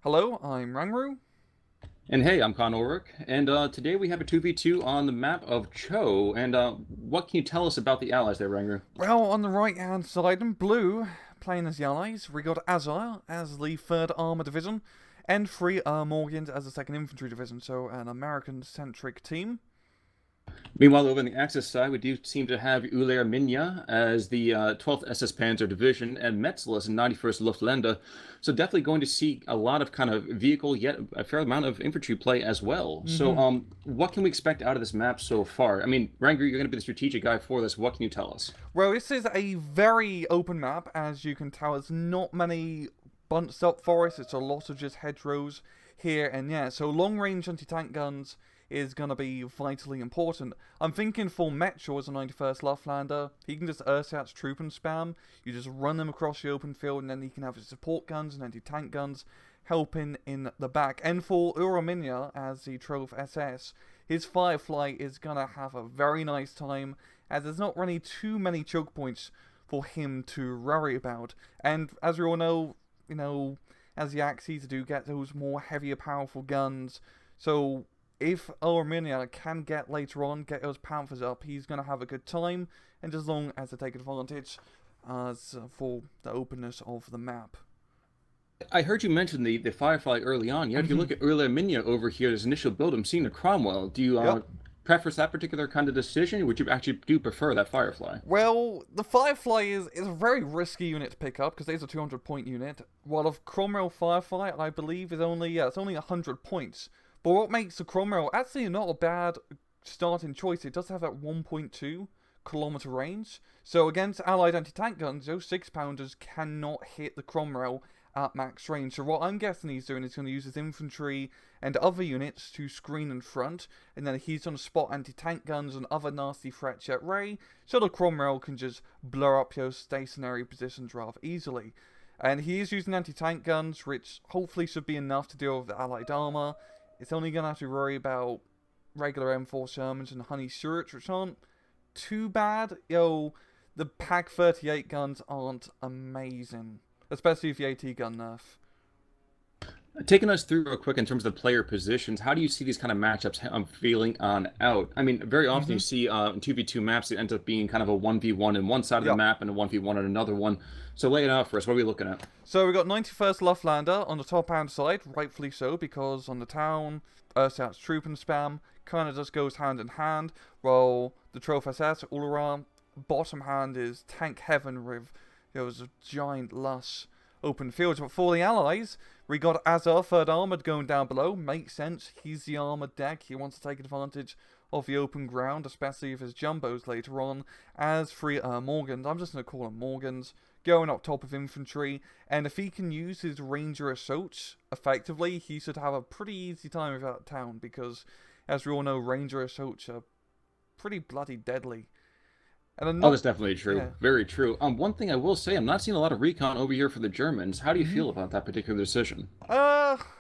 Hello, I'm Rangru. And hey, I'm Con Ulrich, and today we have a 2v2 on the map of Cho. And what can you tell us about the allies there, Ranger? Well, on the right hand side in blue, playing as the Allies, we got Azar as the 3rd Armour Division, and 3 Morgans as the 2nd Infantry Division, so an American centric team. Meanwhile, over on the Axis side, we do seem to have Uller Minya as the 12th SS Panzer Division and Metzel as the 91st Luftlandde. So definitely going to see a lot of kind of vehicle, yet a fair amount of infantry play as well. So hmm what can we expect out of this map so far? I mean, Ranger, you're going to be the strategic guy for this. What can you tell us? Well, this is a very open map, as you can tell. There's not many bunched up forests, it's a lot of just hedgerows here and yeah. So long range anti tank guns is going to be vitally important. I'm thinking for Metro as a 91st Luftlander, he can just ersatz troop and spam. You just run them across the open field, and then he can have his support guns and anti tank guns helping in the back. And for Urominya as the Trove SS, his Firefly is going to have a very nice time, as there's not really too many choke points for him to worry about. And as we all know, as the Axes do get those more heavier, powerful guns. So if Arminia can get those Panthers up, he's going to have a good time, and as long as they take advantage as for the openness of the map. I heard you mention the Firefly early on. Yet if you hmm look at Uller Minya over here, his initial build, I'm seeing a Cromwell. Do you Yep. preference that particular kind of decision? Would you actually do prefer that Firefly? Well, the Firefly is a very risky unit to pick up because it's a 200 point unit. While a Cromwell Firefly, I believe, is only it's only 100 points. But what makes the Cromwell actually not a bad starting choice? It does have that 1.2 kilometer range. So against allied anti-tank guns, those 6 pounders cannot hit the Cromwell at max range. So what I'm guessing he's doing is going to use his infantry and other units to screen in front, and then he's going to spot anti-tank guns and other nasty threats at Ray, so the Cromwell can just blow up your stationary positions rather easily. And he is using anti-tank guns, which hopefully should be enough to deal with the allied armor. It's only going to have to worry about regular M4 Shermans and Honey Stewarts, which aren't too bad. The PAC 38 guns aren't amazing, especially with the AT gun nerf. Taking us through real quick in terms of the player positions, how do you see these kind of matchups feeling on out? I mean, very often you hmm see in 2v2 maps, it ends up being kind of a 1v1 in one side of the Yep. map and a 1v1 on another one. So lay it out for us. What are we looking at? So we got 91st Luftlander on the top hand side, rightfully so, because on the town, Ursat's troop and spam kind of just goes hand in hand, while the Troph SS, Ulura, bottom hand is tank heaven with those giant lush open fields. But for the allies, we got Azar, 3rd Armoured, going down below. Makes sense, he's the armoured deck, he wants to take advantage of the open ground, especially with his jumbos later on, as 3 Morgans. I'm just going to call them Morgans going up top of infantry, and if he can use his Ranger Assault effectively, he should have a pretty easy time without town, because, as we all know, Ranger Assaults are pretty bloody deadly. And I'm Oh, not... that's definitely true. Yeah. Very true. One thing I will say, I'm not seeing a lot of recon over here for the Germans. How do you hmm feel about that particular decision?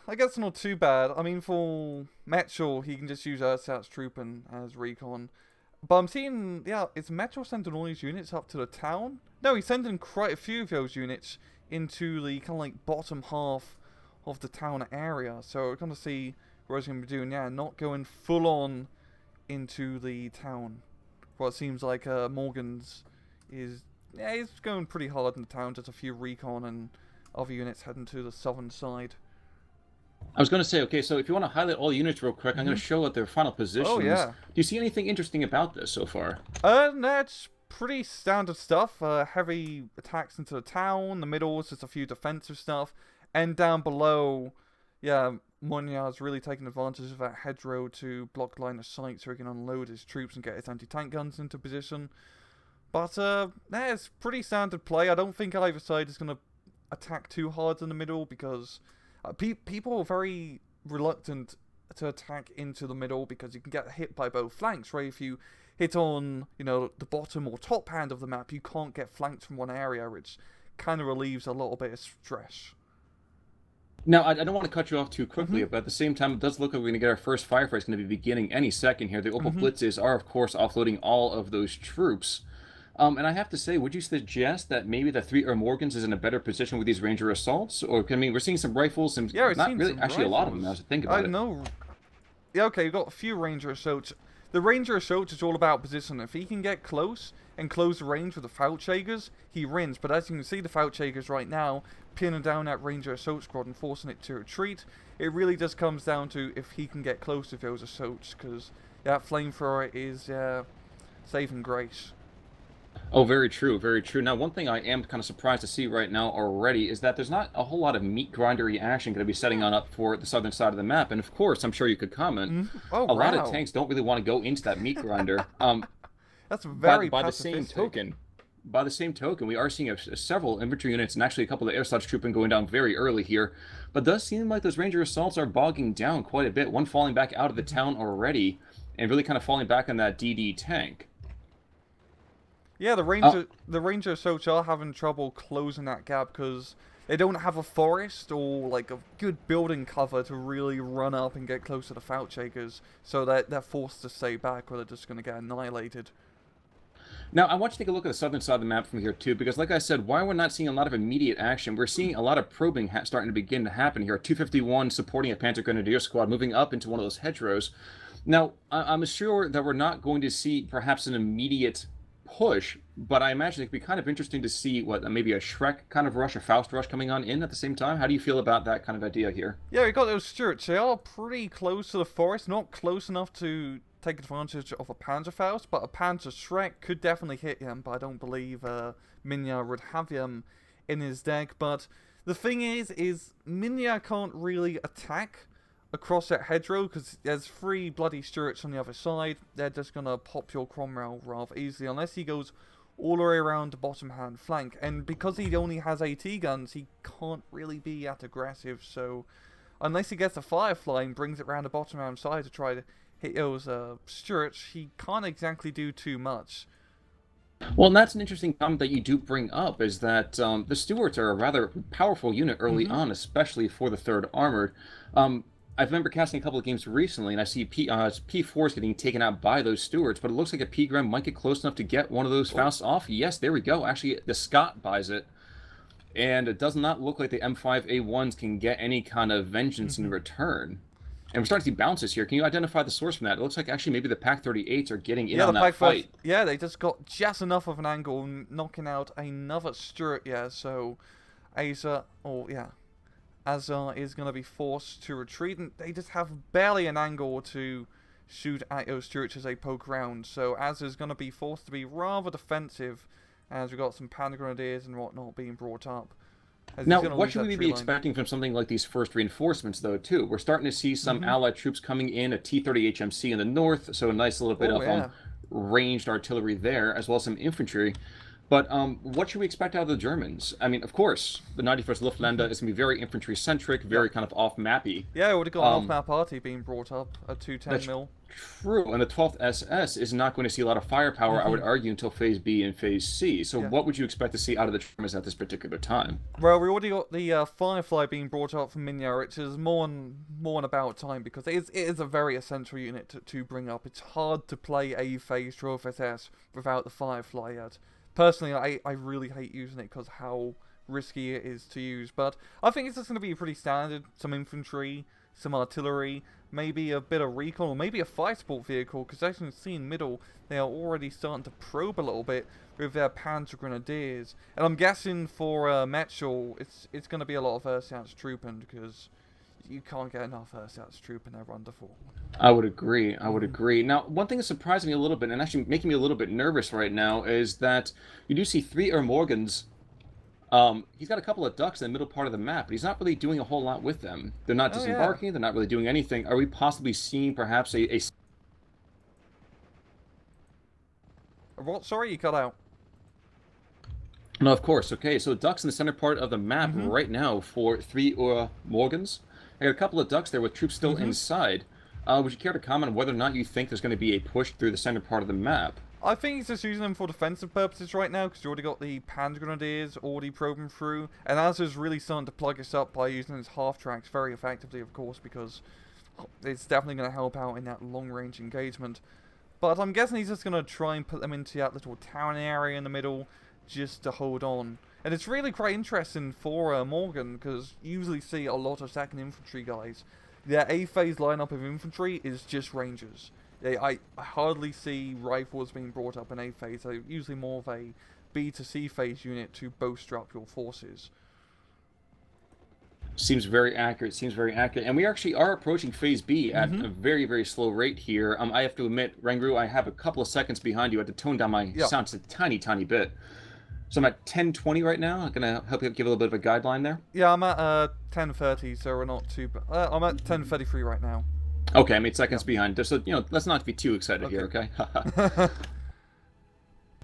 I guess not too bad. I mean, for Metchel, he can just use Ersatz Troopen as recon. But I'm seeing, yeah, is Metchel sending all these units up to the town? No, he's sending quite a few of those units into the kind of like bottom half of the town area. So we're going to see what he's going to be doing. Yeah, not going full on into the town. What it seems like Morgan's is, yeah, he's going pretty hard in the town. Just a few recon and other units heading to the southern side. I was going to say, okay, so if you want to highlight all the units real quick, I'm going hmm to show out their final Oh positions. Do yeah. you see anything interesting about this so far? That's pretty standard stuff. Heavy attacks into the town. The middle is just a few defensive stuff, and down below, yeah, Munyar's really taking advantage of that hedgerow to block line of sight, so he can unload his troops and get his anti-tank guns into position. But that's pretty standard play. I don't think either side is going to attack too hard in the middle, because people are very reluctant to attack into the middle, because you can get hit by both flanks, right? If you hit on, the bottom or top hand of the map, you can't get flanked from one area, which kind of relieves a little bit of stress. Now, I don't want to cut you off too quickly, hmm but at the same time, it does look like we're going to get our first firefight. It's going to be beginning any second here. The Opel hmm Blitzes are, of course, offloading all of those troops. And I have to say, would you suggest that maybe the three Morgans is in a better position with these Ranger assaults? Or, I mean, we're seeing some rifles and Yeah, I've not seen really, some actually a lot of them now rifles. to think I about it. know. Yeah, okay, you've got a few Ranger Assaults. The Ranger Assault is all about position. If he can get close and close the range with the Falltjägers, he wins. But as you can see, the Falltjägers right now, pinning down that Ranger Assault squad and forcing it to retreat. It really just comes down to if he can get close to those assaults, because that Flamethrower is saving grace. Oh, very true, very true. Now, one thing I am kind of surprised to see right now already is that there's not a whole lot of meat grindery action going to be setting on up for the southern side of the map. And of course, I'm sure you could comment, Oh, a lot of wow. tanks don't really want to go into that meat grinder. That's By very by the same pacifistic. token, by the same token, we are seeing several infantry units and actually a couple of air slash trooping going down very early here. But it does seem like those Ranger assaults are bogging down quite a bit. One falling back out of the town already, and really kind of falling back on that DD tank. Yeah, Uh, the Ranger Assaults are having trouble closing that gap because they don't have a forest or like a good building cover to really run up and get close to the Falltjägers, so that they're forced to stay back or they're just going to get annihilated. Now, I want you to take a look at the southern side of the map from here, too, because like I said, while we're not seeing a lot of immediate action, we're seeing a lot of probing starting to begin to happen here. 251 supporting a Panzer Grenadier squad moving up into one of those hedgerows. Now, I'm sure that we're not going to see perhaps an immediate push, but I imagine it could be kind of interesting to see what maybe a Shrek kind of rush, a Faust rush coming on in at the same time. How do you feel about that kind of idea here? Yeah, we got those Stuarts. They are pretty close to the forest, not close enough to take advantage of a Panzerfaust, but a Panzer Shrek could definitely hit him, but I don't believe Minya would have him in his deck. But the thing is Minya can't really attack across that hedgerow because there's three bloody Stuarts on the other side. They're just going to pop your Cromwell rather easily, unless he goes all the way around the bottom hand flank. And because he only has AT guns, he can't really be that aggressive, so unless he gets a Firefly and brings it around the bottom hand side to try to hit those Stuarts, he can't exactly do too much. Well, and that's an interesting comment that you do bring up, is that the Stuarts are a rather powerful unit early Mm-hmm. on, especially for the Third Armored. I remember casting a couple of games recently, and I see P4s getting taken out by those Stuarts, but it looks like a P-Gram might get close enough to get one of those Oh. Fausts off. Yes, there we go. Actually, the Scott buys it, and it does not look like the M5A1s can get any kind of vengeance in Mm-hmm. return. And we're starting to see bounces here. Can you identify the source from that? It looks like actually maybe the Pack 38s are getting in Yeah, the on that Pack first. fight. Yeah, they just got just enough of an angle, knocking out another Stuart. Yeah, so Asa, oh yeah, Azar is going to be forced to retreat, and they just have barely an angle to shoot at those Stuarts as they poke around. So Azar's going to be forced to be rather defensive, as we've got some Panda Grenadiers and whatnot being brought up. As he's Now, going to what lose should that we tree be line. expecting from something like these first reinforcements, though, too? We're starting to see some Mm-hmm. Allied troops coming in, a T-30 HMC in the north, so a nice little bit Oh of yeah. ranged artillery there, as well as some infantry. But what should we expect out of the Germans? I mean, of course, the 91st Luftland is going to be very infantry-centric, Yep. very kind of off-mappy. Yeah, we would have got an Um, off-map party being brought up at 210 that's mil. true, and the 12th SS is not going to see a lot of firepower, I would argue, until Phase B and Phase C. So Yeah. what would you expect to see out of the Germans at this particular time? Well, we already got the Firefly being brought up from Minya, which is more and about time because it is a very essential unit to bring up. It's hard to play a Phase 12 SS without the Firefly yet. Personally, I really hate using it because how risky it is to use, but I think it's just going to be pretty standard. Some infantry, some artillery, maybe a bit of recon, or maybe a fire support vehicle, because as you can see in middle, they are already starting to probe a little bit with their Panzer Grenadiers. And I'm guessing for Metchel, it's going to be a lot of Ersatz trooping, because you can't get enough Ersatz trooping there wonderful. I would agree. I would agree. Now, one thing that surprised me a little bit, and actually making me a little bit nervous right now, is that you do see three Morgans. He's got a couple of ducks in the middle part of the map, but he's not really doing a whole lot with them. They're not Oh yeah. disembarking. They're not really doing anything. Are we possibly seeing perhaps a What? Sorry, you cut out. No, of course. Okay, so ducks in the center part of the map Mm-hmm. right now for three Morgans. I got a couple of ducks there with troops still Mm-hmm. inside. Would you care to comment on whether or not you think there's going to be a push through the center part of the map? I think he's just using them for defensive purposes right now, because you already got the Panzer Grenadiers already probing through, and Azur's really starting to plug us up by using his half-tracks very effectively, of course, because it's definitely going to help out in that long-range engagement. But I'm guessing he's just going to try and put them into that little town area in the middle just to hold on. And it's really quite interesting for Morgan, because you usually see a lot of second infantry guys. Their A phase lineup of infantry is just rangers. I hardly see rifles being brought up in A phase. They're usually more of a B to C phase unit to bolster up your forces. Seems very accurate. Seems very accurate. And we actually are approaching Phase B at a very, very slow rate here. I have to admit, Rangru, I have a couple of seconds behind you. I had to tone down my sound just a tiny, tiny bit. So I'm at 1020 right now. I'm going to help you give a little bit of a guideline there. Yeah, I'm at 1030, so we're not too bad. I'm at 1033 right now. Okay, I'm 8 seconds behind. So, let's not be too excited here, okay?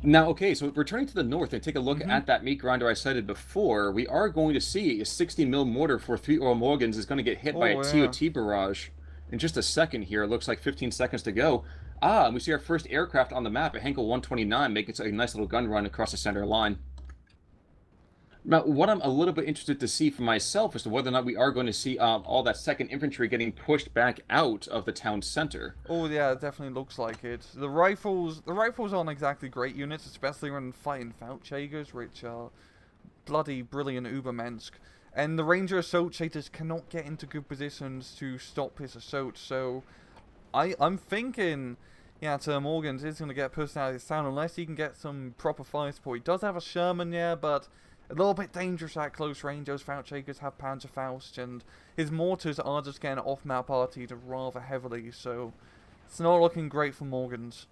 Now, okay, so returning to the north and take a look at that meat grinder I cited before, we are going to see a 60 mil mortar for 3 Earl Morgans is going to get hit by a TOT barrage in just a second here. It looks like 15 seconds to go. And we see our first aircraft on the map, a Henkel 129, making a nice little gun run across the center line. Now, what I'm a little bit interested to see for myself is to whether or not we are going to see all that second infantry getting pushed back out of the town center. Oh yeah, it definitely looks like it. The rifles aren't exactly great units, especially when fighting Feldjägers, which are bloody brilliant Ubermensch. And the Ranger Assault Chases cannot get into good positions to stop his assault, so I'm thinking, yeah, Morgans is going to get pushed out of his town unless he can get some proper fire support. He does have a Sherman, yeah, but a little bit dangerous at close range. Those Feldjägers have Panzerfaust, and his mortars are just getting off-map RT'd rather heavily, so it's not looking great for Morgans.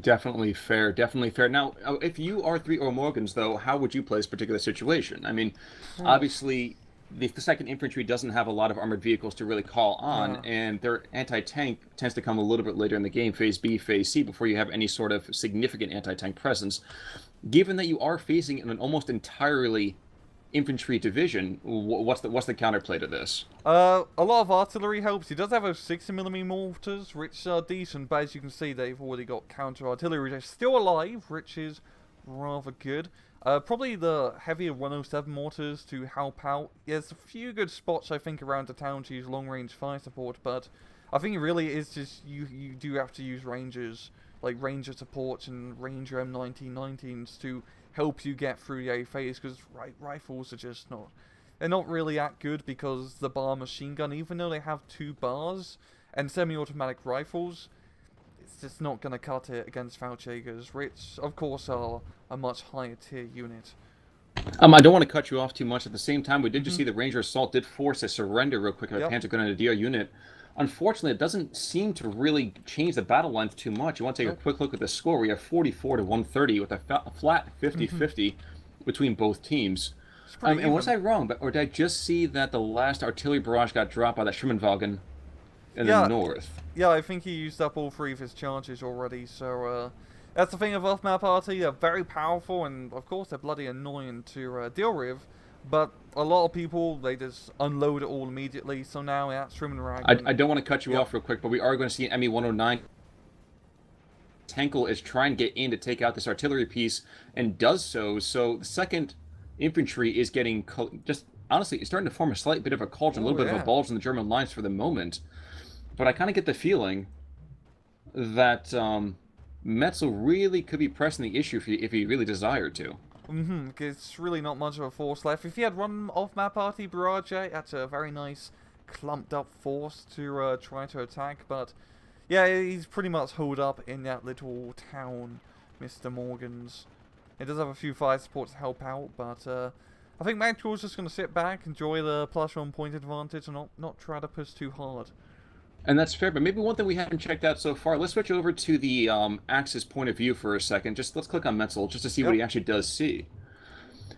Definitely fair, definitely fair. Now, if you are 3 Earl Morgans, though, how would you play this particular situation? I mean, obviously, the second infantry doesn't have a lot of armored vehicles to really call on, and their anti-tank tends to come a little bit later in the game, Phase B, Phase C, before you have any sort of significant anti-tank presence. Given that you are facing an almost entirely infantry division, what's the counterplay to this? A lot of artillery helps. He does have those 60mm mortars, which are decent, but as you can see, they've already got counter-artillery. They're still alive, which is rather good. Probably the heavier 107 mortars to help out. There's a few good spots, I think, around the town to use long-range fire support, but I think it really is just you do have to use Rangers, like Ranger supports and Ranger M1919s to help you get through the A phase, because rifles are just not... They're not really that good because the bar machine gun, even though they have 2 bars and semi-automatic rifles, it's just not going to cut it against Feldjägers, which, of course, are a much higher tier unit. I don't want to cut you off too much. At the same time, we did just see the Ranger Assault did force a surrender real quick of a Panzer Grenadier unit. Unfortunately, it doesn't seem to really change the battle lines too much. You want to take a quick look at the score. We have 44 to 130 with a flat 50-50 between both teams. And was I wrong? Or did I just see that the last artillery barrage got dropped by that Shermanwagen in the north? Yeah, I think he used up all 3 of his charges already, so that's the thing of off-map RT. They're very powerful, and of course they're bloody annoying to deal with. But a lot of people, they just unload it all immediately, so now that's Shermanwagen. I don't want to cut you off real quick, but we are going to see an ME-109. Henkel is trying to get in to take out this artillery piece, and does so. So the second infantry is getting, just honestly, it's starting to form a slight bit of a cauldron, a little bit of a bulge in the German lines for the moment. But I kind of get the feeling that Metzel really could be pressing the issue if he really desired to. It's really not much of a force left. If he had run off-map RT Barrage, that's a very nice clumped-up force to try to attack, but yeah, he's pretty much holed up in that little town, Mr. Morgans. It does have a few fire supports to help out, but I think Maxwell's just going to sit back, enjoy the +1 point advantage, and not try to push too hard. And that's fair, but maybe one thing we haven't checked out so far, let's switch over to the Axis point of view for a second. Let's click on Metzel just to see what he actually does see.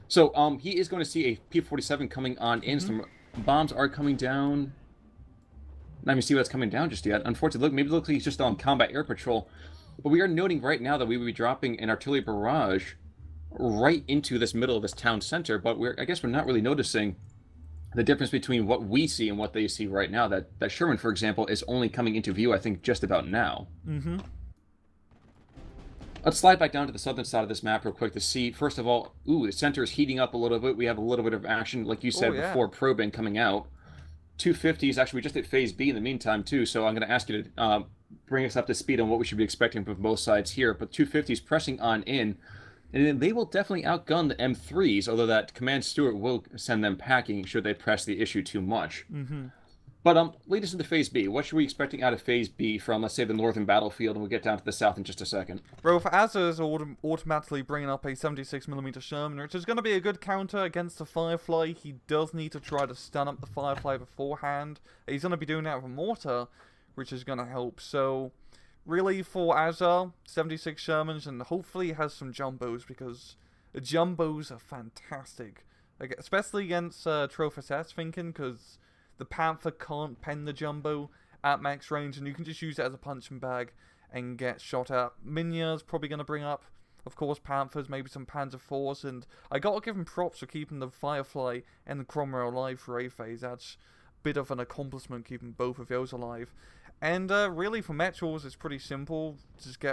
So he is going to see a P-47 coming on in. Some bombs are coming down. Not even see what's coming down just yet. Unfortunately, maybe it looks like he's just on combat air patrol. But we are noting right now that we would be dropping an artillery barrage right into this middle of this town center, but I guess we're not really noticing the difference between what we see and what they see right now. That Sherman, for example, is only coming into view, I think, just about now. Let's slide back down to the southern side of this map real quick to see, first of all, the center is heating up a little bit. We have a little bit of action, like you said before, probing coming out. 250s, actually, we just hit Phase B in the meantime, too, so I'm going to ask you to bring us up to speed on what we should be expecting from both sides here. But 250s pressing on in, and then they will definitely outgun the M3s, although that Command Stewart will send them packing should they press the issue too much. Mm-hmm. But lead us into Phase B. What should we be expecting out of Phase B from, let's say, the northern battlefield, and we'll get down to the south in just a second. Well, for Azza is automatically bringing up a 76mm Sherman, which is going to be a good counter against the Firefly. He does need to try to stun up the Firefly beforehand. He's going to be doing that with a mortar, which is going to help. So, really, for Azza, 76 Shermans, and hopefully he has some Jumbos, because the Jumbos are fantastic. Like, especially against Trophus S, thinking, because the Panther can't pen the Jumbo at max range, and you can just use it as a punching bag and get shot at. Minya's probably going to bring up, of course, Panthers, maybe some Panzer IVs, and I got to give him props for keeping the Firefly and the Cromwell alive for A phase. That's a bit of an accomplishment, keeping both of those alive. And really, for Metrals, it's pretty simple. Just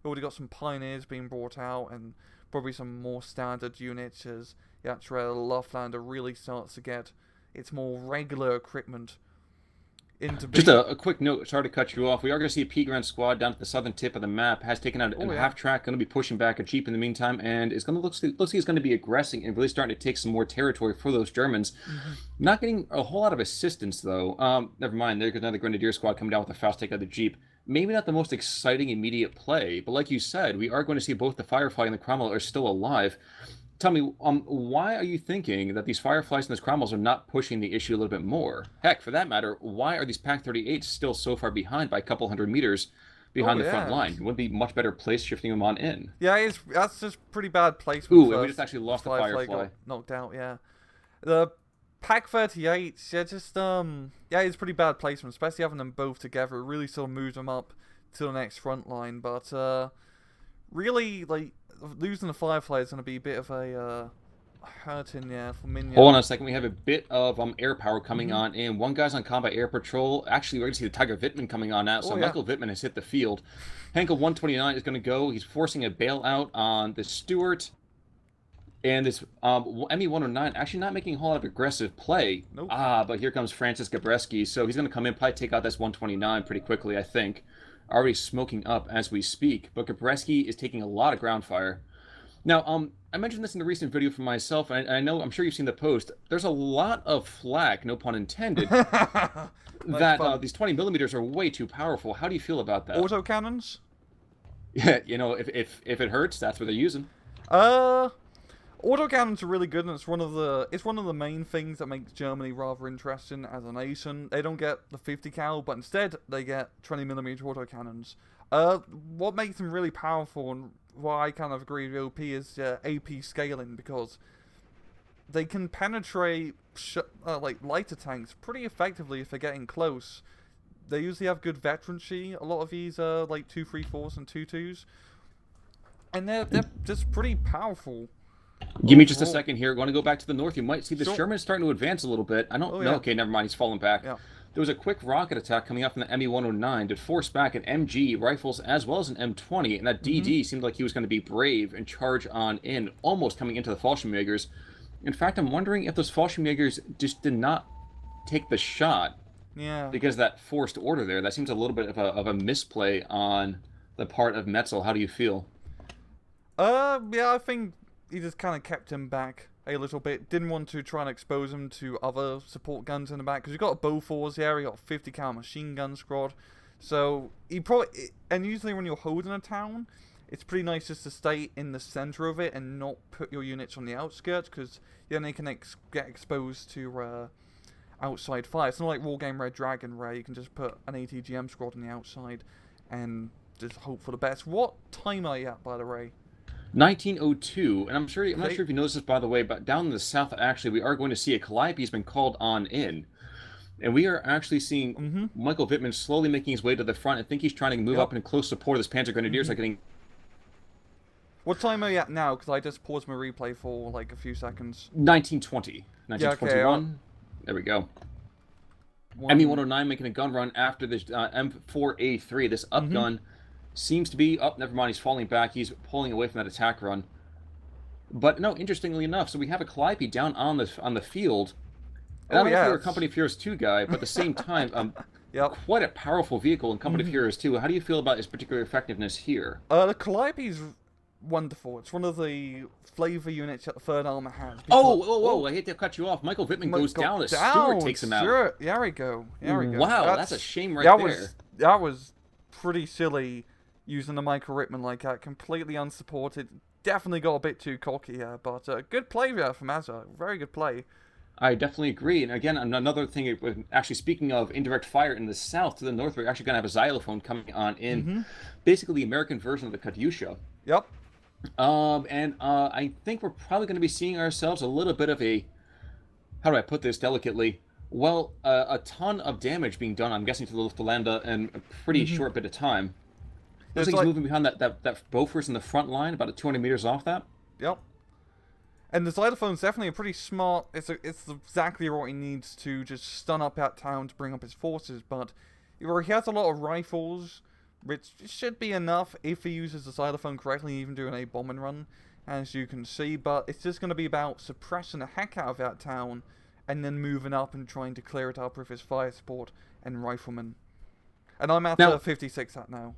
already got some Pioneers being brought out, and probably some more standard units as the actual Loftlander really starts to get its more regular equipment into Just a quick note, sorry to cut you off. We are going to see a P-Grand squad down at the southern tip of the map, has taken out a half track, going to be pushing back a Jeep in the meantime, and it's going to looks like it's going to be aggressing and really starting to take some more territory for those Germans. Not getting a whole lot of assistance, though. Never mind, there's another Grenadier squad coming down with a fast take out the Jeep. Maybe not the most exciting immediate play, but like you said, we are going to see both the Firefly and the Cromwell are still alive. Tell me, why are you thinking that these Fireflies and these Cromwells are not pushing the issue a little bit more? Heck, for that matter, why are these Pak-38s still so far behind by a couple hundred meters behind the front line? It would be much better place shifting them on in. Yeah, that's just pretty bad placement. Ooh, and we just actually lost the Firefly. Got knocked out, yeah. The Pak-38s, yeah, just, yeah, it's pretty bad placement, especially having them both together. It really sort of moves them up to the next front line, but, really, like, losing the Firefly is going to be a bit of a hurting, yeah, for Minya. Hold on a second. We have a bit of air power coming on in. One guy's on combat air patrol. Actually, we're going to see the Tiger Wittmann coming on now. So Michael Wittmann has hit the field. Henkel 129 is going to go. He's forcing a bailout on the Stewart. And this ME 109 actually not making a whole lot of aggressive play. Nope. But here comes Francis Gabreski. So he's going to come in, probably take out this 129 pretty quickly, I think. Already smoking up as we speak, but Gabreski is taking a lot of ground fire. Now, I mentioned this in a recent video for myself, and I'm sure you've seen the post. There's a lot of flack, no pun intended, that these 20 millimeters are way too powerful. How do you feel about that? Autocannons? Yeah, you know, if it hurts, that's what they're using. Autocannons are really good, and it's one of the main things that makes Germany rather interesting as a nation. They don't get the 50 cal, but instead they get 20mm autocannons. What makes them really powerful, and why I kind of agree with OP, is AP scaling, because they can penetrate like lighter tanks pretty effectively if they're getting close. They usually have good veterancy. A lot of these are like 234s and 22s, and they're just pretty powerful. Give me just a second here. I want to go back to the north. You might see the Sherman starting to advance a little bit. I don't know. Okay, never mind. He's falling back. Yeah. There was a quick rocket attack coming up from the ME 109 to force back an MG rifles as well as an M20, and that DD seemed like he was going to be brave and charge on in, almost coming into the Fallschirmjägers. In fact, I'm wondering if those Fallschirmjägers just did not take the shot. Yeah. Because that forced order there. That seems a little bit of a misplay on the part of Metzel. How do you feel? Yeah, I think he just kind of kept him back a little bit. Didn't want to try and expose him to other support guns in the back, because you've got a Bofors here, you got a 50 cal machine gun squad. So he probably, and usually when you're holding a town, it's pretty nice just to stay in the center of it and not put your units on the outskirts, because then they can get exposed to outside fire. It's not like Wargame Red Dragon where you can just put an ATGM squad on the outside and just hope for the best. What time are you at, by the way? 1902, and I'm not sure if you noticed this, by the way, but down in the south, actually, we are going to see a Calliope has been called on in. And we are actually seeing Michael Wittmann slowly making his way to the front. I think he's trying to move up in close support of this Panzer Grenadiers are getting... What time are you at now? Because I just paused my replay for like a few seconds. 1920. 1921. Yeah, okay, there we go. ME 109 making a gun run after this M4A3, this up gun. Seems to be up. Never mind. He's falling back. He's pulling away from that attack run. But no, interestingly enough, so we have a Calliope down on the field. And I don't know if you're a Company Furious 2 guy, but at the same time, Yep. quite a powerful vehicle in Company of Heroes too. How do you feel about its particular effectiveness here? The Calliope's wonderful. It's one of the flavor units that the Third Armor has. Oh, Because, whoa, whoa! I hate to cut you off. Michael Vittman goes got down as Stewart takes him out. Stuart, there we go. There we go. Wow, that's a shame right that there. That was pretty silly using the Michael Rittman like that. Completely unsupported. Definitely got a bit too cocky here, but good play there from Azza. Very good play. I definitely agree. And again, another thing, actually speaking of indirect fire in the south to the north, we're actually going to have a xylophone coming on in, basically the American version of the Katyusha. Yep. I think we're probably going to be seeing ourselves a little bit of a, how do I put this delicately? Well, a ton of damage being done, I'm guessing, to the Lufthansa in a pretty short bit of time. Looks like he's moving behind that Bofors in the front line, about 200 meters off that. Yep. And the xylophone's definitely a pretty smart. It's exactly what he needs to just stun up that town to bring up his forces. But he has a lot of rifles, which should be enough if he uses the xylophone correctly, even doing a bombing run, as you can see. But it's just going to be about suppressing the heck out of that town, and then moving up and trying to clear it up with his fire support and riflemen. And I'm at 56 at now.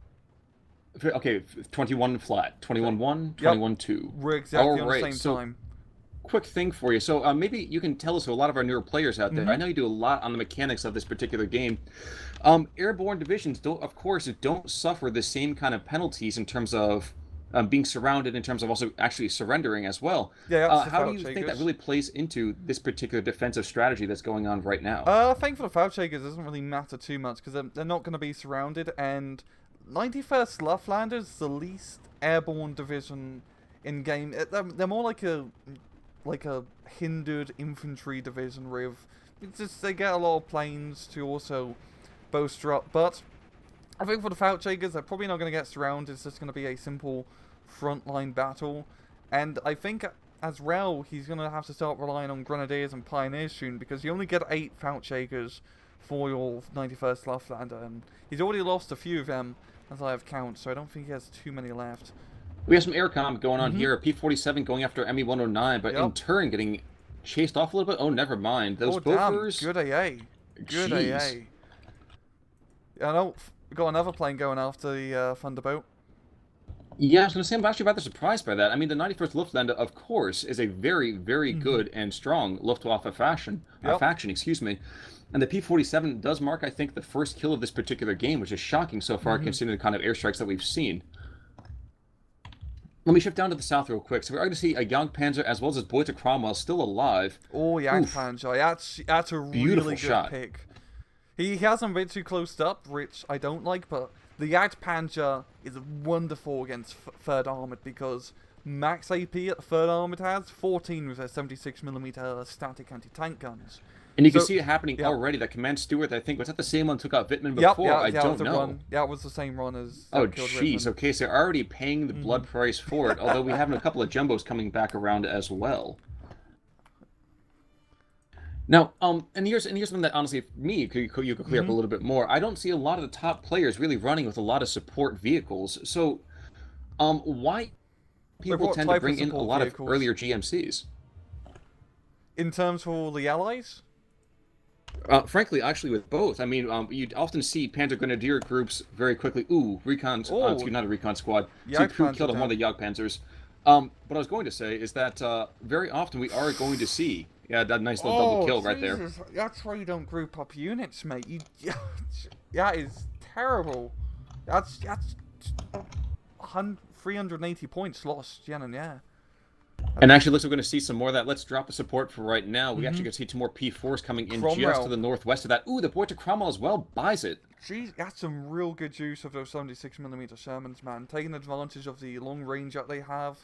Okay, 21 flat, 21-1, 21-2. We're exactly on the same time. Quick thing for you. So maybe you can tell us, to a lot of our newer players out there, I know you do a lot on the mechanics of this particular game. Airborne divisions, of course, don't suffer the same kind of penalties in terms of being surrounded, in terms of also actually surrendering as well. Yeah, how do you think that really plays into this particular defensive strategy that's going on right now? I think for the Foulshakers, it doesn't really matter too much, because they're not going to be surrounded, and 91st Luftlanders is the least airborne division in game. They're more like a hindered infantry division with they get a lot of planes to also bolster up. But I think for the Foulshakers, they're probably not going to get surrounded. It's just going to be a simple frontline battle. And I think as well, he's going to have to start relying on Grenadiers and Pioneers soon, because you only get 8 Foulshakers for your 91st Luftlander, and he's already lost a few of them as I have count, so I don't think he has too many left. We have some air comm going on here. P-47 going after ME-109, but in turn getting chased off a little bit. Oh, never mind. Those Bofors. Good AA. Good AA. I know. We got another plane going after the Thunderbolt. Yeah, I was going to say, I'm actually rather surprised by that. I mean, the 91st Luftlanders, of course, is a very, very good and strong Luftwaffe faction, excuse me. And the P-47 does mark, I think, the first kill of this particular game, which is shocking so far, considering the kind of airstrikes that we've seen. Let me shift down to the south real quick. So we're going to see a Jagdpanzer as well as his Beuter Cromwell still alive. Oh, Jagdpanzer. That's a really good pick. He hasn't been too close up, which I don't like, but the Jagdpanzer is wonderful against Third Armored, because max AP at Third Armored has 14 with their 76mm static anti-tank guns. And you can see it happening already. That Command Stewart, I think, was that the same one who took out Vittman before? I don't know. Yeah, it was the same run as. Oh, jeez. Okay, so they're already paying the blood price for it. Although we have a couple of jumbos coming back around as well. Now, and here's something that honestly, for me, you could clear up a little bit more. I don't see a lot of the top players really running with a lot of support vehicles. So, why people tend to bring in a lot of earlier GMCs? In terms of the allies? Frankly, actually, with both. I mean, you'd often see Panzer Grenadier groups very quickly. Ooh, recon, excuse me, not a recon squad. See crew killed on one of the Jagdpanzers. What I was going to say is that very often we are going to see that nice little double kill right there. That's why you don't group up units, mate. That is terrible. That's 380 points lost, yeah. And actually, looks like we're going to see some more of that. Let's drop the support for right now. We actually going to see 2 more P4s coming in just to the northwest of that. Ooh, the Beuter Cromwell as well buys it. Jeez, that's some real good use of those 76mm Shermans, man. Taking advantage of the long range that they have.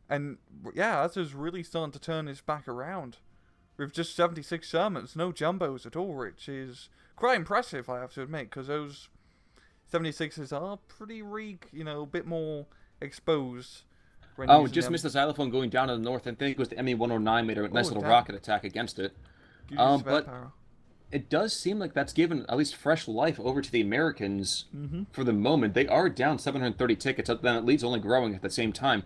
And, yeah, Azza's really starting to turn his back around. With just 76 Shermans, no jumbos at all, which is quite impressive, I have to admit, because those 76s are pretty weak, a bit more exposed. Oh, just missed the xylophone going down to the north. I think it was the ME-109 made a nice little rocket attack against it. But it does seem like that's given at least fresh life over to the Americans for the moment. They are down 730 tickets, then it leads only growing at the same time.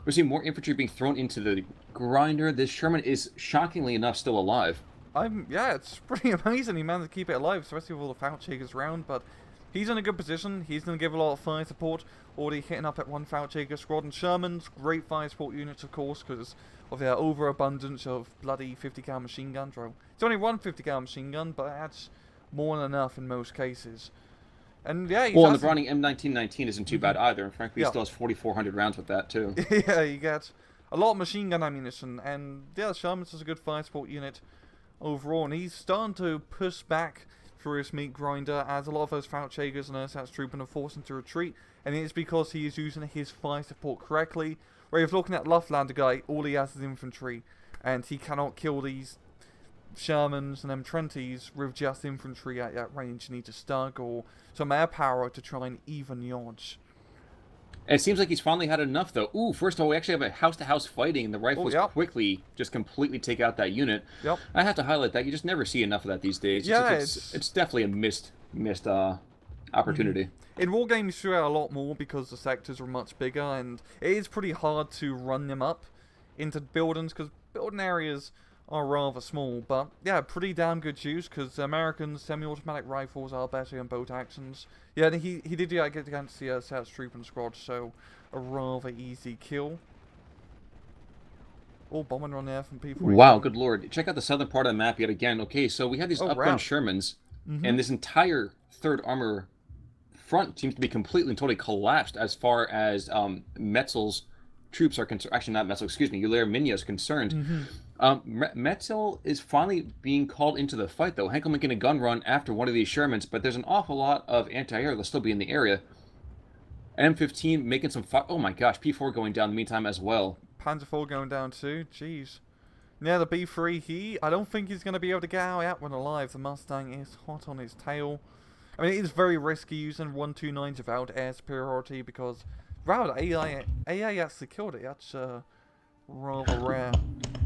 We're seeing more infantry being thrown into the grinder. This Sherman is, shockingly enough, still alive. Yeah, it's pretty amazing he managed to keep it alive, especially with all the Fallchakers around, but he's in a good position. He's going to give a lot of fire support, already hitting up at one Fallchaker squad, and Sherman's great fire support units, of course, because of their overabundance of bloody 50 cal machine guns. Well, it's only one 50 cal machine gun, but that's more than enough in most cases. And yeah, he's Well, and the Browning M1919 isn't too bad either. And frankly, he Yeah. still has 4,400 rounds with that too. Yeah, you get a lot of machine gun ammunition, and yeah, Sherman's is a good fire support unit overall, and he's starting to push back through his meat grinder as a lot of those Fallchakers and Ersatz Trooper are forced him to retreat, and it's because he is using his fire support correctly. Where if looking at Luftlander guy, all he has is infantry, and he cannot kill these Shermans and them Trenties with just infantry at that range. You need to Stug or some air power to try and even the odds. And it seems like he's finally had enough, though. Ooh, first of all, we actually have a house-to-house fighting, and the rifles yep. quickly just completely take out that unit. Yep. I have to highlight that. You just never see enough of that these days. Yeah, it's definitely a missed opportunity. In war games, you out a lot more because the sectors are much bigger, and it is pretty hard to run them up into buildings because building areas are rather small. But yeah, pretty damn good use because American semi-automatic rifles are better in both actions. Yeah, and he did get against the South Trooping Squad, so a rather easy kill. All bombing on there from P-47. Wow, good lord. Check out the southern part of the map yet again. Okay, so we have these upgun wow. Shermans, and this entire 3rd Armor front seems to be completely and totally collapsed as far as Metzel's troops are concerned. Actually, not Metzel, excuse me, Uller Minya is concerned. Metzel is finally being called into the fight, though. Henkel making a gun run after one of these Shermans, but there's an awful lot of anti-air that'll still be in the area. M15 making some fire. Oh my gosh, P4 going down in the meantime as well. Panzer IV going down too. Jeez. Yeah, the B3, I don't think he's going to be able to get out of that one alive. The Mustang is hot on his tail. I mean, it is very risky using 129s without air superiority because without AI actually killed it. That's rather rare.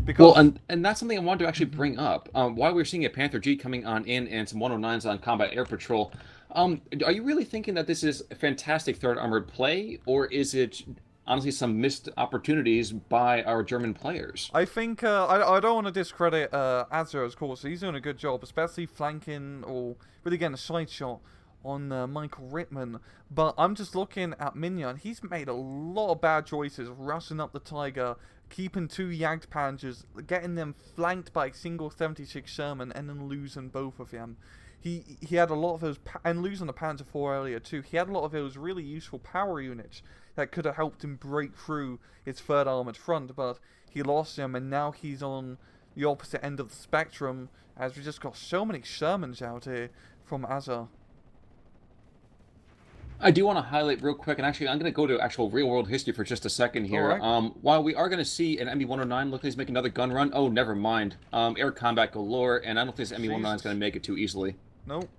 Because, well, and that's something I wanted to actually bring up. While we're seeing a Panther G coming on in and some 109s on combat air patrol, are you really thinking that this is a fantastic 3rd Armored play, or is it honestly some missed opportunities by our German players? I think I don't want to discredit Azur, of course. He's doing a good job, especially flanking or really getting a side shot on Michael Rittman. But I'm just looking at Minya, and he's made a lot of bad choices, rushing up the Tiger, keeping 2 Jagdpanzers, getting them flanked by a single 76 Sherman, and then losing both of them. He had a lot of those, and losing the Panzer IV earlier too, he had a lot of those really useful power units that could have helped him break through his 3rd Armoured front, but he lost them, and now he's on the opposite end of the spectrum, as we just got so many Shermans out here from Azur. I do want to highlight real quick, and actually I'm going to go to actual real-world history for just a second here. Right. While we are going to see an ME-109 look like he's making another gun run, oh, never mind. Air combat galore, and I don't think this ME-109 is going to make it too easily. Nope.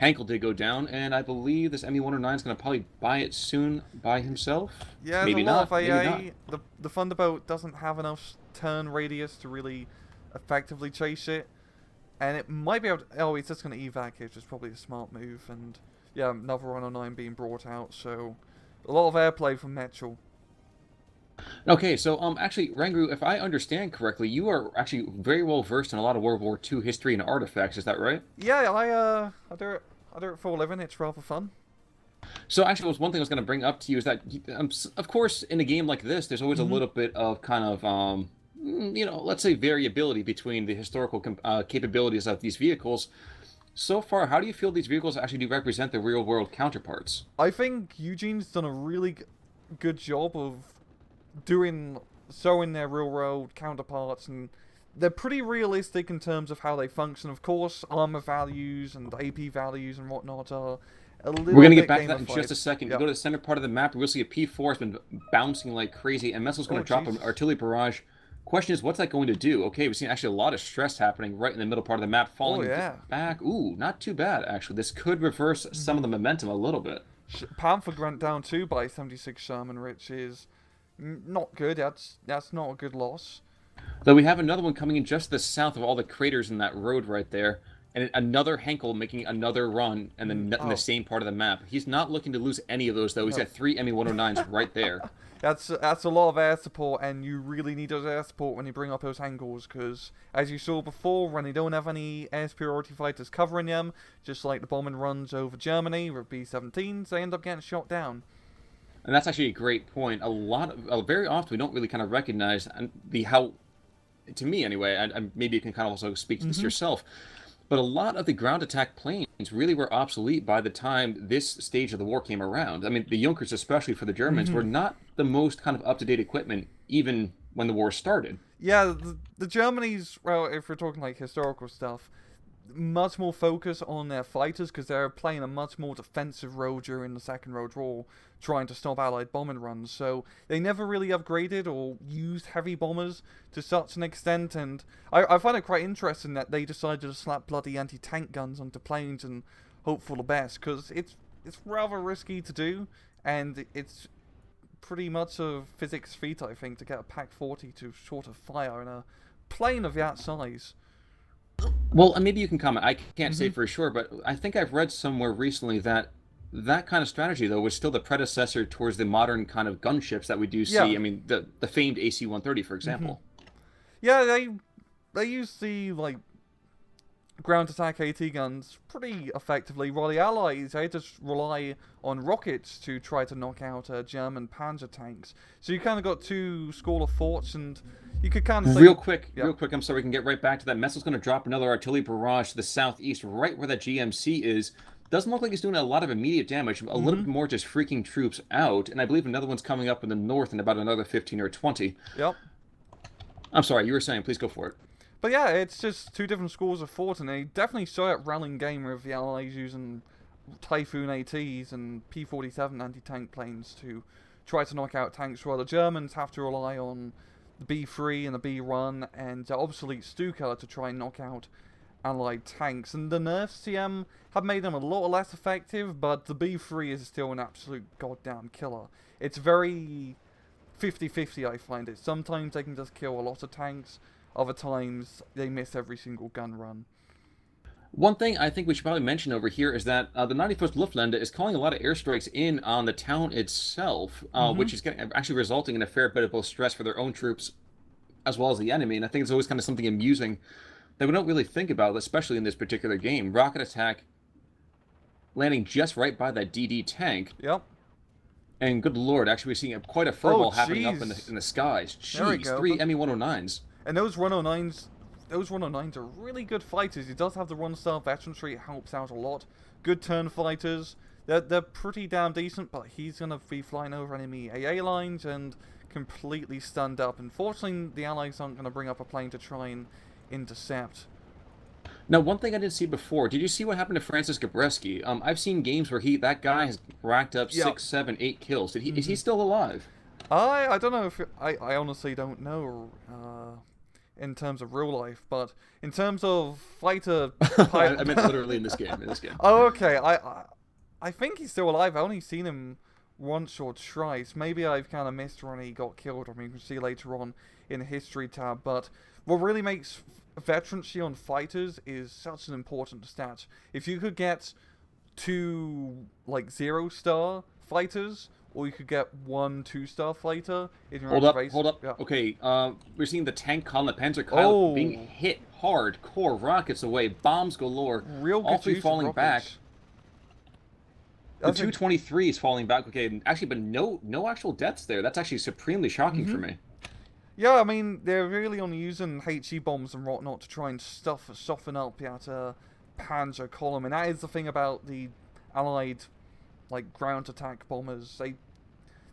Hankel did go down, and I believe this ME-109 is going to probably buy it soon by himself. Yeah, maybe not. Maybe not. The Thunderbolt doesn't have enough turn radius to really effectively chase it, and it might be able to... Oh, it's just going to evac it, which is probably a smart move, and... Yeah, another 109 being brought out, so a lot of airplay from Mitchell. Okay, so actually, Rangu, if I understand correctly, you are actually very well versed in a lot of World War II history and artifacts. Is that right? Yeah, I do it for a living. It's rather fun. So actually, one thing I was going to bring up to you is that, of course, in a game like this, there's always a little bit of kind of, let's say variability between the historical capabilities of these vehicles. So far, how do you feel these vehicles actually do represent their real-world counterparts? I think Eugene's done a really good job of showing their real-world counterparts, and they're pretty realistic in terms of how they function. Of course, armor values and AP values and whatnot are a little bit We're going to get back to that in gamified. just a second. Yep. You go to the center part of the map, we'll see a P4 has been bouncing like crazy, and Metzel's going to drop an artillery barrage. Question is, what's that going to do? Okay, we've seen actually a lot of stress happening right in the middle part of the map, falling back. Ooh, not too bad, actually. This could reverse some of the momentum a little bit. Panther went down too by 76 Sherman, which is not good. That's not a good loss. Though we have another one coming in just to the south of all the craters in that road right there. and another Henkel making another run and then in the Oh, same part of the map. He's not looking to lose any of those though. He's no. got 3 Me-109s right there. That's a lot of air support, and you really need those air support when you bring up those angles, because as you saw before, when they don't have any air superiority fighters covering them, just like the bombing runs over Germany with B-17s, they end up getting shot down. And that's actually a great point. Very often we don't really kind of recognize the how, to me anyway, and maybe you can kind of also speak to this Mm-hmm. yourself, but a lot of the ground attack planes really were obsolete by the time this stage of the war came around. I mean, the Junkers, especially for the Germans, Mm-hmm. were not the most kind of up-to-date equipment even when the war started. Yeah, the Germany's, well, if we're talking like historical stuff, much more focus on their fighters because they're playing a much more defensive role during the Second World War, trying to stop Allied bombing runs. So they never really upgraded or used heavy bombers to such an extent. And I find it quite interesting that they decided to slap bloody anti-tank guns onto planes and hope for the best, because it's rather risky to do, and it's pretty much a physics feat, I think, to get a Pak-40 to sort of fire in a plane of that size. Well, and maybe you can comment. I can't say Hmm. for sure, but I think I've read somewhere recently that that kind of strategy, though, was still the predecessor towards the modern kind of gunships that we do Yeah. see. I mean, the famed AC-130, for Hmm. example. Yeah, they use the like ground attack AT guns pretty effectively, while the Allies they just rely on rockets to try to knock out German Panzer tanks. So you kind of got two school of thoughts, and you could kind of say, yeah, Real quick, I'm sorry, we can get right back to that. Messel's going to drop another artillery barrage to the southeast, right where that GMC is. Doesn't look like he's doing a lot of immediate damage, a little hmm, bit more just freaking troops out, and I believe another one's coming up in the north in about another 15 or 20. yep. I'm sorry, you were saying, please go for it. But yeah, it's just two different schools of thought, and they definitely saw it rallying game with the Allies using Typhoon ATs and P-47 anti-tank planes to try to knock out tanks, while the Germans have to rely on the B-3 and the B-1 and the obsolete Stuka to try and knock out Allied tanks. And the nerfs CM have made them a lot less effective, but the B-3 is still an absolute goddamn killer. It's very 50-50, I find it. Sometimes they can just kill a lot of tanks, other times they miss every single gun run. One thing I think we should probably mention over here is that the 91st Luftland is calling a lot of airstrikes in on the town itself, Hmm. which is actually resulting in a fair bit of both stress for their own troops as well as the enemy. And I think it's always kind of something amusing that we don't really think about, especially in this particular game. Rocket attack landing just right by that DD tank. Yep. And good lord, actually we're seeing quite a Oh, furball happening up jeez. in the skies. There we Jeez, go. 3 Me-109s. And those 109s are really good fighters. He does have the one-star veterancy, it helps out a lot. Good turn fighters. They're pretty damn decent, but he's gonna be flying over enemy AA lines and completely stunned up. Unfortunately, the Allies aren't gonna bring up a plane to try and intercept. Now, one thing I didn't see before, did you see what happened to Francis Gabreski? I've seen games where that guy has racked up Yeah. 6, 7, 8 kills. Is he Hmm. still alive? I don't know if I honestly don't know in terms of real life, but in terms of fighter I pilot. meant literally in this game. In this game. Oh, okay. I think he's still alive. I've only seen him once or twice. Maybe I've kind of missed when he got killed, or you can see later on in the history tab. But what really makes veterancy on fighters is such an important stat. If you could get two like 0-star fighters, or you could get one 2-star fighter in your own race. Hold up. Yeah. Okay, we're seeing the tank column, the Panzer Kyle being Oh, hit hardcore, rockets away, bombs galore, real all good three use of falling back. rockets. The That's a 223 is falling back. Okay, actually, but no actual deaths there. That's actually supremely shocking for Mhm. me. Yeah, I mean, they're really only using HE bombs and whatnot to try and soften up that Panzer column, and that is the thing about the Allied, like, ground attack bombers.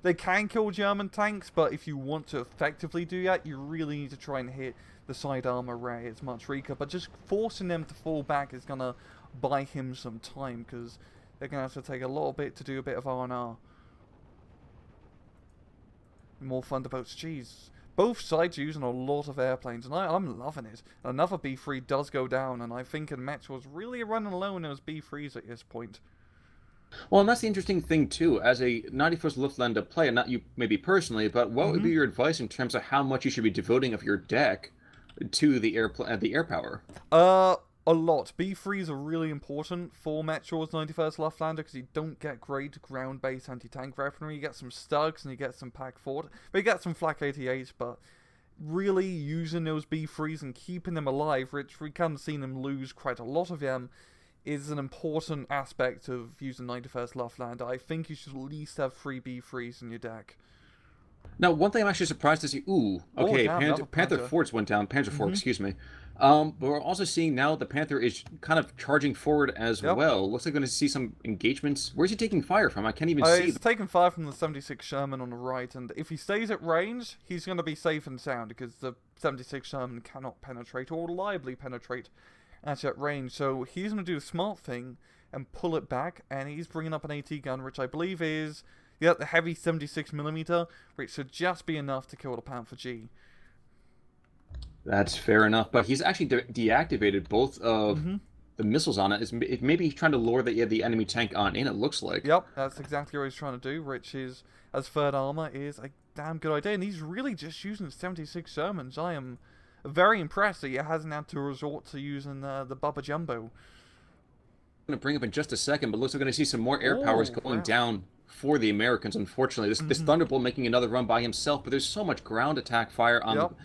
They can kill German tanks, but if you want to effectively do that, you really need to try and hit the side armor where it's much weaker. But just forcing them to fall back is gonna buy him some time, because they're gonna have to take a little bit to do a bit of R&R. More thunderbolts. Jeez. Both sides using a lot of airplanes, and I'm loving it. Another B-3 does go down, and I think Metz was really running low in those B-3s at this point. Well, and that's the interesting thing too. As a 91st Luftland player, not you maybe personally, but what would Hmm. be your advice in terms of how much you should be devoting of your deck to the air power? A lot. B3s are really important for Metroid's 91st Loftlander because you don't get great ground-based anti-tank weaponry. You get some Stugs and you get some Pack Fort. But you get some Flak 88, but really using those B3s and keeping them alive, which we kind of seen them lose quite a lot of them, is an important aspect of using 91st Loftlander. I think you should at least have 3 B3s in your deck. Now, one thing I'm actually surprised to see. Ooh, okay, damn, Panther Panther. Forts went down. Panzer Fort, excuse me. But we're also seeing now the Panther is kind of charging forward as well. Looks like we're going to see some engagements. Where's he taking fire from? I can't even see. He's taking fire from the 76 Sherman on the right, and if he stays at range, he's going to be safe and sound because the 76 Sherman cannot penetrate or reliably penetrate at that range. So he's going to do the smart thing and pull it back, and he's bringing up an AT gun, which I believe is the heavy 76mm, which should just be enough to kill the Panther G. That's fair enough, but he's actually deactivated both of the missiles on it. It maybe he's trying to lure the enemy tank on in, it looks like. Yep, that's exactly what he's trying to do, which is, as third armor, is a damn good idea, and he's really just using 76 Shermans. I am very impressed that he hasn't had to resort to using the Bubba Jumbo. I'm going to bring up in just a second, but looks like we're going to see some more air powers going down for the Americans, unfortunately. This Thunderbolt making another run by himself, but there's so much ground attack fire on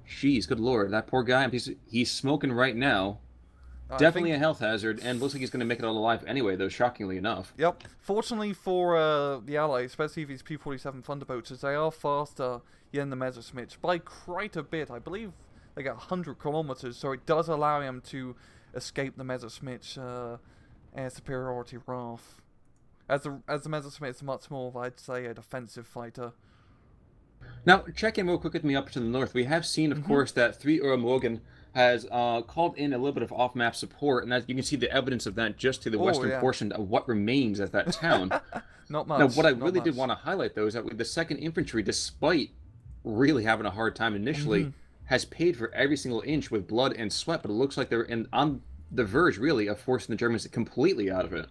Jeez, good lord, that poor guy, he's smoking right now. Definitely a health hazard, and looks like he's going to make it out alive anyway, though, shockingly enough. Yep. Fortunately for the Allies, especially these P-47 Thunderbolts, as they are faster than the Messerschmitt by quite a bit. I believe they get 100 kilometers, so it does allow him to escape the Messerschmitt air superiority RAF. As the Messerschmitt is much more, I'd say, a defensive fighter. Now, check in real quick with me up to the north. We have seen, of course, that 3 Ura Morgan has called in a little bit of off-map support, and you can see the evidence of that just to the western portion of what remains of that town. Not much. Now, what I really did want to highlight, though, is that the 2nd Infantry, despite really having a hard time initially, has paid for every single inch with blood and sweat, but it looks like they're on the verge, really, of forcing the Germans completely out of it.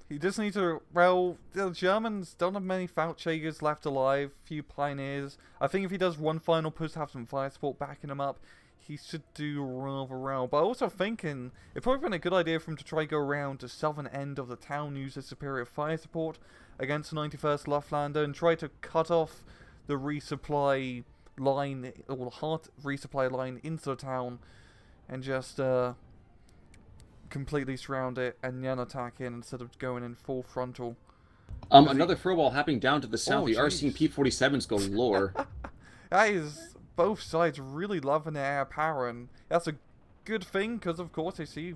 He just needs to... Well, the Germans don't have many Fallschlägers left alive, few Pioneers. I think if he does one final push to have some fire support backing him up, he should do rather well. But I also thinking it'd probably been a good idea for him to try go around the southern end of the town, use his superior fire support against the 91st Loftlander, and try to cut off the resupply line, or the hard resupply line into the town, and just completely surround it and then attack in instead of going in full frontal. Another throwball happening down to the south. We are seeing P-47s galore. That is both sides really loving their air power, and that's a good thing because, of course, they see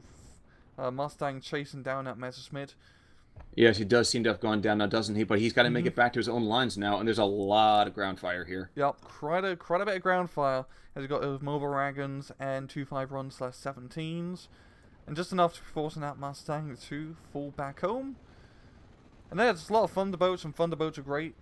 Mustang chasing down that Messerschmitt. Yes, he does seem to have gone down now, doesn't he? But he's got to make it back to his own lines now, and there's a lot of ground fire here. Yep, quite a bit of ground fire. He's got those mobile wagons and 251/17s. And just enough to forcing that Mustang to fall back home. And there's a lot of Thunderbolts, and Thunderbolts are great.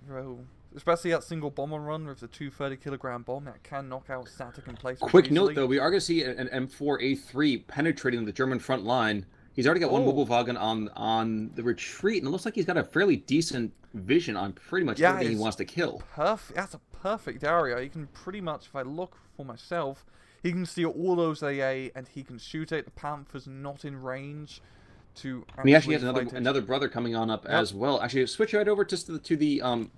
Especially that single bomber run with the 230-kilogram bomb that can knock out static in place. Quick note, though, we are going to see an M4A3 penetrating the German front line. He's already got one mobile wagon on the retreat, and it looks like he's got a fairly decent vision on pretty much everything he wants to kill. That's a perfect area. You can pretty much, if I look for myself, he can steal all those AA and he can shoot it. The Panther's not in range to. And he actually has another brother coming on up as well. Actually, switch right over to the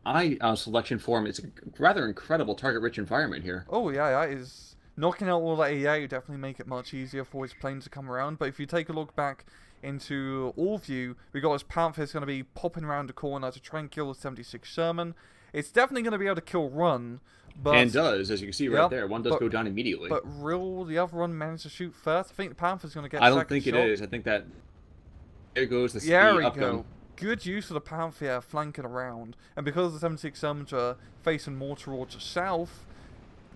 eye selection form. It's a rather incredible target-rich environment here. Oh yeah, that is knocking out all the AA. Definitely make it much easier for his planes to come around. But if you take a look back into all view, we got his Panther's going to be popping around the corner to try and kill the 76 Sherman. It's definitely going to be able to kill Run. But, and does, as you can see right there. One does go down immediately. But the other one managed to shoot first. I think the Panther's going to get I don't think it is. I think that... There goes the up gun. Good use of the Panther flanking around. And because the 76 Shermans are facing more towards the south,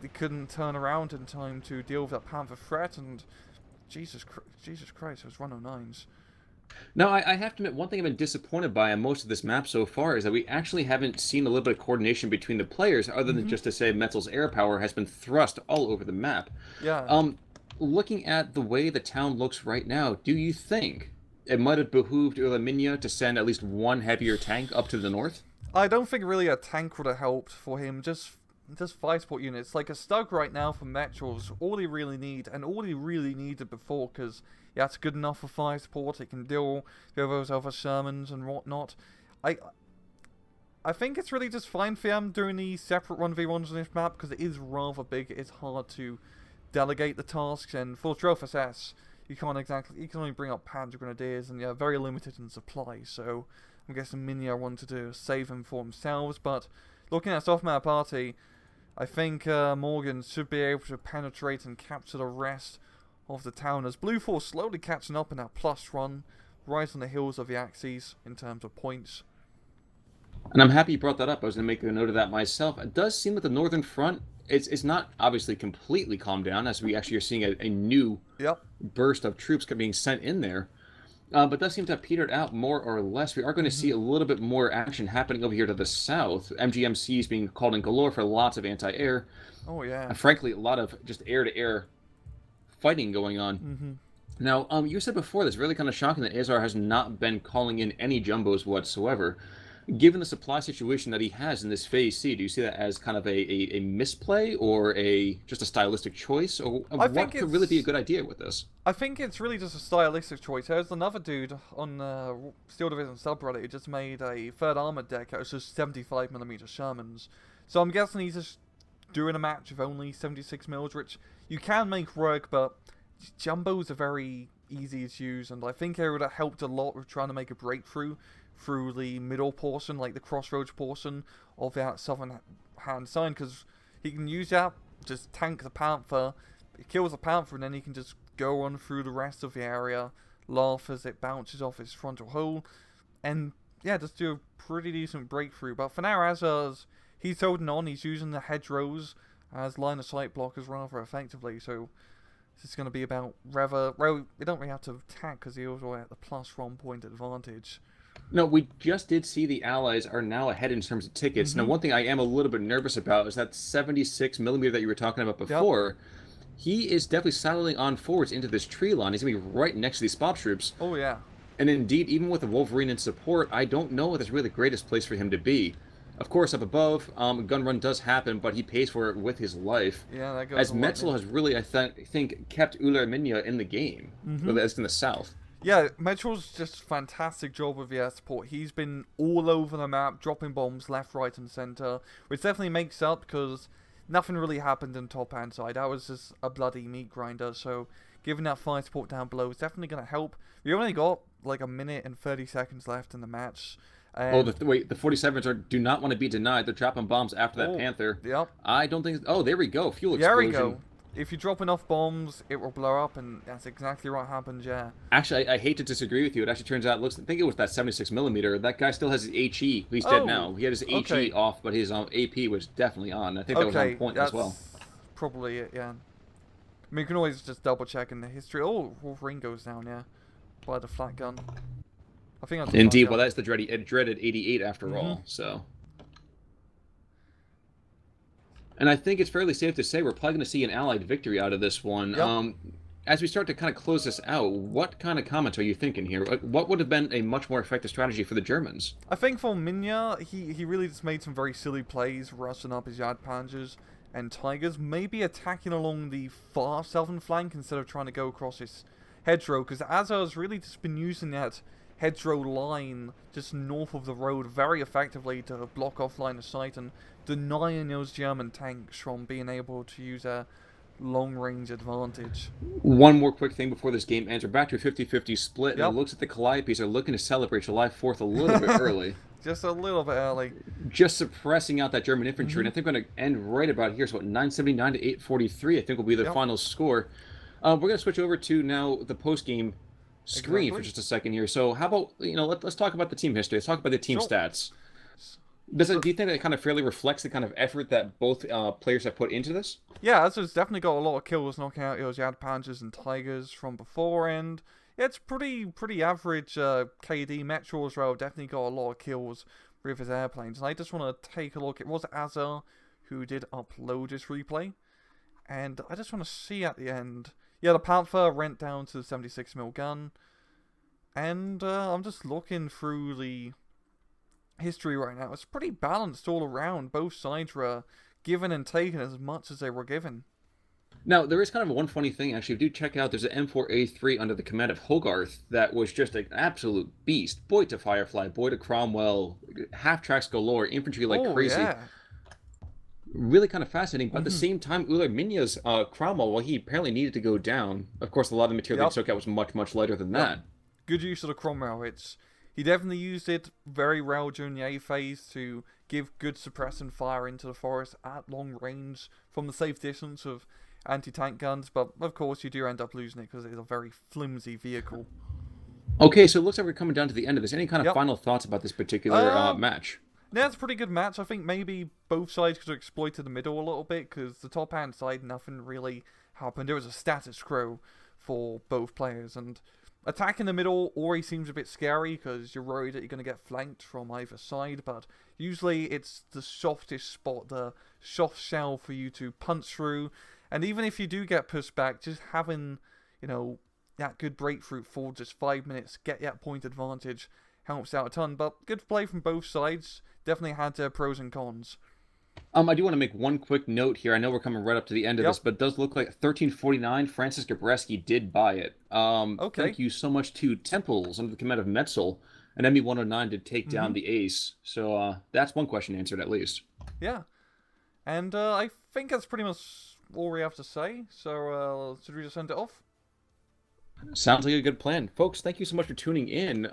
they couldn't turn around in time to deal with that Panther threat. And Jesus Christ, those 109s. Now, I have to admit, one thing I've been disappointed by on most of this map so far is that we actually haven't seen a little bit of coordination between the players, other than just to say Metzel's air power has been thrust all over the map. Yeah. Looking at the way the town looks right now, do you think it might have behooved Ula Minya to send at least one heavier tank up to the north? I don't think really a tank would have helped for him. Just just 5 support units. Like a Stug right now for Metro's all they really need, and all they really needed before, because yeah, it's good enough for 5 support. It can deal with those other Shermans and whatnot. I think it's really just fine for them doing the separate 1v1s on this map, because it is rather big. It is hard to delegate the tasks, and for Drelf SS, you can only bring up Panzer Grenadiers, and yeah, very limited in supply, so I'm guessing Minya want to do save them for themselves. But looking at Softmap Party, I think Morgan should be able to penetrate and capture the rest of the town, as Blue Force slowly catching up in that plus run, right on the heels of the Axis in terms of points. And I'm happy you brought that up. I was going to make a note of that myself. It does seem that the Northern Front, it's not obviously completely calmed down, as we actually are seeing a new burst of troops being sent in there. But does seem to have petered out more or less. We are going to see a little bit more action happening over here to the south. MGMCs being called in galore for lots of anti-air. Oh, yeah. And frankly, a lot of just air-to-air fighting going on. Now, you said before, that's really kind of shocking that Azar has not been calling in any jumbos whatsoever. Given the supply situation that he has in this Phase C, do you see that as kind of a misplay, or just a stylistic choice? Or what could really be a good idea with this? I think it's really just a stylistic choice. There's another dude on Steel Division subreddit who just made a 3rd Armored deck that was just 75mm Shermans. So I'm guessing he's just doing a match with only 76mm, which you can make work, but jumbos are very easy to use, and I think it would have helped a lot with trying to make a breakthrough through the middle portion, like the crossroads portion of that southern hand sign, because he can use that, just tank the Panther, it kills the Panther, and then he can just go on through the rest of the area, laugh as it bounces off his frontal hull, and yeah, just do a pretty decent breakthrough. But for now, as he's holding on, he's using the hedgerows as line of sight blockers rather effectively, so this is going to be about rather, well, we don't really have to attack because he also at the +1 point advantage. No, we just did see the Allies are now ahead in terms of tickets. Now, one thing I am a little bit nervous about is that 76mm that you were talking about before. He is definitely saddling on forwards into this tree line. He's going to be right next to these SPOP troops. Oh, yeah. And indeed, even with the Wolverine in support, I don't know if it's really the greatest place for him to be. Of course, up above, gun run does happen, but he pays for it with his life. Yeah, that goes as Metzel has really, I think, kept Uller Minya in the game, as in the south. Yeah, Metzel's just fantastic job with the air support. He's been all over the map, dropping bombs left, right, and center, which definitely makes up because nothing really happened in top hand side. That was just a bloody meat grinder. So giving that fire support down below is definitely going to help. We only got like 1 minute and 30 seconds left in the match. Wait, the 47s do not want to be denied. They're dropping bombs after that Panther. Yep. I don't think... Oh, there we go. Fuel explosion. There we go. If you drop enough bombs, it will blow up, and that's exactly what happened, yeah. Actually, I hate to disagree with you. It actually turns out, I think it was that 76mm. That guy still has his HE. He's dead now. He had his HE off, but his AP was definitely on. I think that was on point as well. Probably it, yeah. I mean, you can always just double check in the history. Oh, Wolverine goes down, yeah, by the flat gun. I think that's indeed. Well, that's the dreaded 88 after all. So, and I think it's fairly safe to say we're probably going to see an Allied victory out of this one. Yep. As we start to kind of close this out, what kind of comments are you thinking here? What would have been a much more effective strategy for the Germans? I think for Minya, he really just made some very silly plays, rushing up his Jagdpanzers and Tigers, maybe attacking along the far southern flank instead of trying to go across his hedgerow, because Azar's really just been using that hedgerow line just north of the road very effectively to block off line of sight and denying those German tanks from being able to use a long-range advantage. One more quick thing before this game ends. We're back to a 50-50 split, and it looks like the Calliopes are looking to celebrate July 4th a little bit early. Just a little bit early. Just suppressing out that German infantry, and I think we're going to end right about here. So, 979 to 843, I think will be the final score. We're going to switch over to now the post-game screen for just a second here. So how about, let's talk about the team history. Let's talk about the team stats. Do you think that kind of fairly reflects the kind of effort that both players have put into this? Yeah, Azur's definitely got a lot of kills knocking out those Jagdpanzers and Tigers from before, and yeah, it's pretty average KD. Metro as well definitely got a lot of kills with his airplanes. And I just want to take a look. It was Azur who did upload this replay, and I just want to see at the end. Yeah, the Panther went down to the 76mm gun, and I'm just looking through the history right now. It's pretty balanced all around. Both sides were given and taken as much as they were given. Now, there is kind of one funny thing, actually. Do check out, there's an M4A3 under the command of Hogarth that was just an absolute beast. Boy to Firefly, boy to Cromwell, half-tracks galore, infantry like Oh, crazy. yeah. Really kind of fascinating, but at the same time, Uller Minya's Cromwell, well, he apparently needed to go down. Of course, a lot of the material Yep. they took out was much, much lighter than Yep. that. Good use of the Cromwell. He definitely used it very well during the A phase to give good suppressing fire into the forest at long range from the safe distance of anti-tank guns, but of course you do end up losing it because it's a very flimsy vehicle. Okay, so it looks like we're coming down to the end of this. Any kind of Yep. final thoughts about this particular match? Yeah, it's a pretty good match. I think maybe both sides could have exploited the middle a little bit because the top hand side, nothing really happened. There was a status quo for both players, and attacking the middle always seems a bit scary because you're worried that you're going to get flanked from either side, but usually it's the softest spot, the soft shell for you to punch through, and even if you do get pushed back, just having, that good breakthrough for just 5 minutes, get that point advantage, helps out a ton. But good play from both sides. Definitely had their pros and cons. I do want to make one quick note here. I know we're coming right up to the end of Yep. this, but it does look like 1349, Francis Gabreski did buy it. Okay. Thank you so much to Temples under the command of Metzel, and ME109 did take down the ace. So that's one question answered at least. Yeah. And I think that's pretty much all we have to say. So should we just end it off? Sounds like a good plan. Folks, thank you so much for tuning in.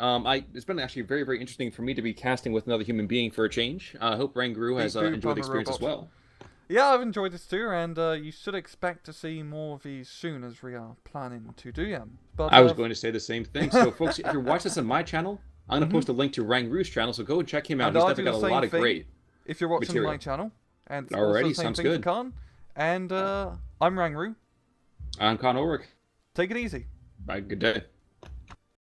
It's been actually very, very interesting for me to be casting with another human being for a change. I hope Rangru has Beep, boop, enjoyed I'm the a experience as robot. well. Yeah, I've enjoyed this too, and you should expect to see more of these soon as we are planning to do them. But I was going to say the same thing. So, folks, if you're watching this on my channel, I'm going to post a link to Rangru's channel, so go and check him out. And He's I'll definitely do got the a lot same of thing great if you're watching material. my channel. And also Alrighty, the same sounds thing good. for Khan. And I'm Rangru. I'm Con Ulrich. Take it easy. Bye, good day.